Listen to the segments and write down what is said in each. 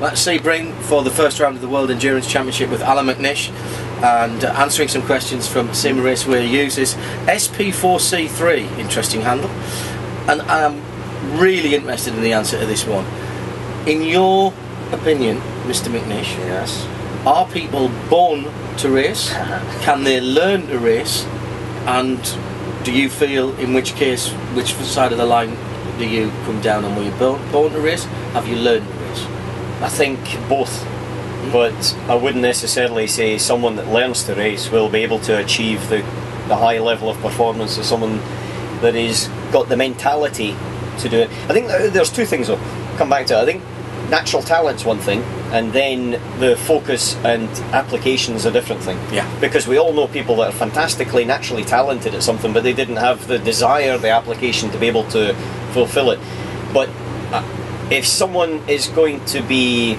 at Sebring for the first round of the World Endurance Championship with Allan McNish, and answering some questions from Simraceway users. SP4C3, interesting handle, and I'm really interested in the answer to this one. In your opinion, Mr. McNish, Yes. are people born to race? Can they learn to race? And do you feel, in which case, which side of the line do you come down on? Were you born to race? Have you learned to race? I think both, but I wouldn't necessarily say someone that learns to race will be able to achieve the high level of performance as someone that is got the mentality to do it. I think there's two things though. Come back to it. I think natural talent's one thing, and then the focus and application is a different thing. Yeah. Because we all know people that are fantastically naturally talented at something, but they didn't have the desire, the application to be able to fulfill it. But if someone is going to be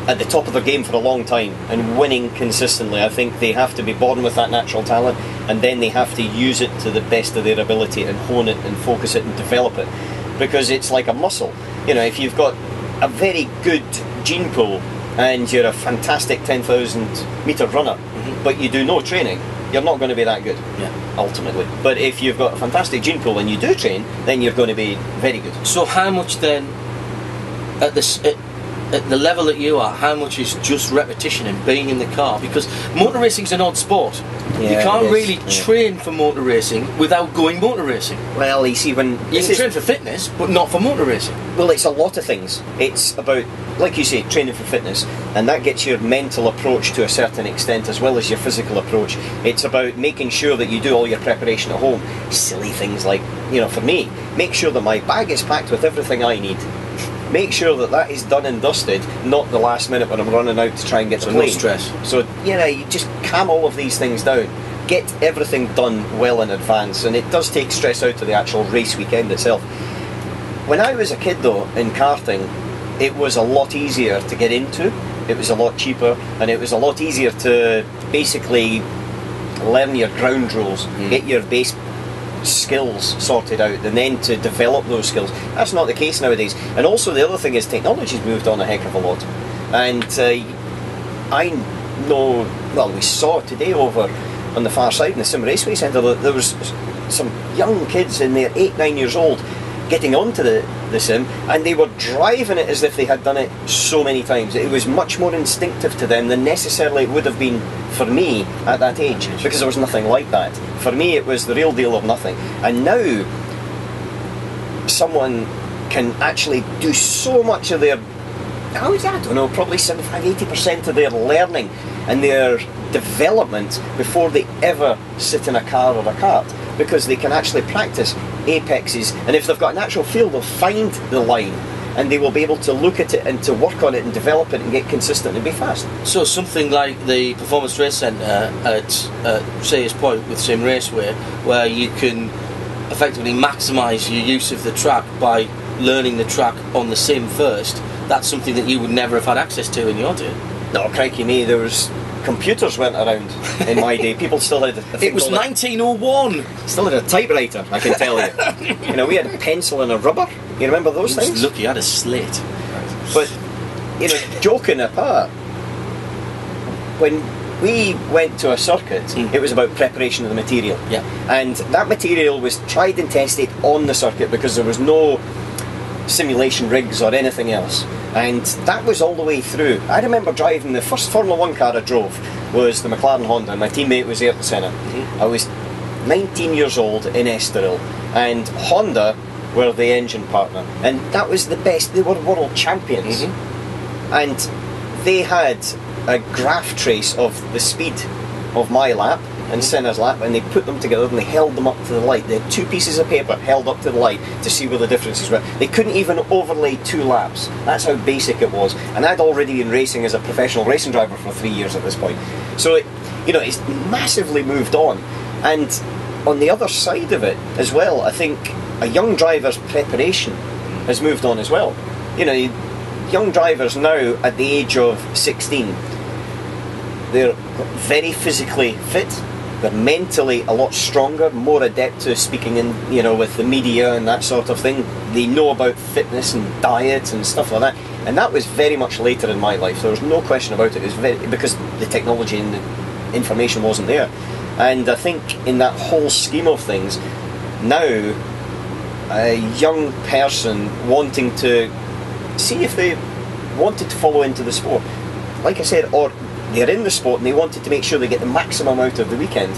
at the top of their game for a long time and winning consistently, I think they have to be born with that natural talent, and then they have to use it to the best of their ability and hone it and focus it and develop it, because it's like a muscle. You know, if you've got a very good gene pool and you're a fantastic 10,000 metre runner, but you do no training, you're not going to be that good, ultimately. But if you've got a fantastic gene pool and you do train, then you're going to be very good. So how much then, at the level that you are, how much is just repetition and being in the car? Because motor racing's an odd sport. Yeah, you can't really train for motor racing without going motor racing. Well, you see, when you can train for fitness, but not for motor racing. Well, it's a lot of things. It's about, like you say, training for fitness, and that gets your mental approach to a certain extent as well as your physical approach. It's about making sure that you do all your preparation at home. Silly things like, you know, for me, make sure that my bag is packed with everything I need. Make sure that that is done and dusted, not the last minute when I'm running out to try and get the plane. No stress. So, you just calm all of these things down. Get everything done well in advance, and it does take stress out of the actual race weekend itself. When I was a kid though, in karting, it was a lot easier to get into, it was a lot cheaper, and it was a lot easier to basically learn your ground rules, get your base skills sorted out, and then to develop those skills. That's not the case nowadays. And also the other thing is technology's moved on a heck of a lot, and I know, well, we saw today over on the far side in the Simraceway Centre that there was some young kids in there, 8-9 years old, getting onto the sim, and they were driving it as if they had done it so many times. It was much more instinctive to them than necessarily it would have been for me at that age, because there was nothing like that. For me it was the real deal of nothing. And now someone can actually do so much of their, I don't know, probably 75-80% of their learning and their development before they ever sit in a car or a kart, because they can actually practice apexes, and if they've got an actual field, they'll find the line and they will be able to look at it and to work on it and develop it and get consistent and be fast. So something like the Performance Race Centre at Sayers Point with Simraceway, where you can effectively maximise your use of the track by learning the track on the sim first, that's something that you would never have had access to in your day. No, crikey me, there was computers weren't around in my day. People still had it was 1901. Still had a typewriter, I can tell you. You know, we had a pencil and a rubber. You remember those things? Look, you had a slate. But, you know, joking apart, when we went to a circuit, it was about preparation of the material. Yeah. And that material was tried and tested on the circuit because there was no simulation rigs or anything else, and that was all the way through. I remember driving the first Formula 1 car I drove was the McLaren Honda, and my teammate was Ayrton Senna. I was 19 years old in Estoril, and Honda were the engine partner, and that was the best. They were world champions, and they had a graph trace of the speed of my lap and Senna's lap, and they put them together and they held them up to the light. They had two pieces of paper held up to the light to see where the differences were. They couldn't even overlay 2 laps. That's how basic it was. And I'd already been racing as a professional racing driver for 3 years at this point. So, it's massively moved on. And on the other side of it as well, I think a young driver's preparation has moved on as well. Young drivers now at the age of 16, they're very physically fit, They're mentally a lot stronger, more adept to speaking in, you know, with the media and that sort of thing. They know about fitness and diet and stuff like that. And that was very much later in my life. There was no question about it. It was because the technology and the information wasn't there. And I think in that whole scheme of things, now a young person wanting to see if they wanted to follow into the sport, like I said, or they're in the sport and they wanted to make sure they get the maximum out of the weekend.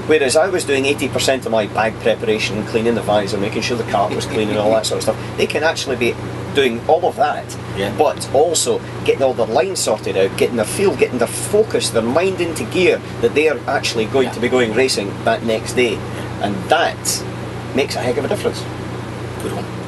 Whereas I was doing 80% of my bag preparation, cleaning the visor, making sure the cart was clean and all that sort of stuff. They can actually be doing all of that, but also getting all their lines sorted out, getting their feel, getting their focus, their mind into gear, that they are actually going to be going racing that next day. And that makes a heck of a difference. Good one.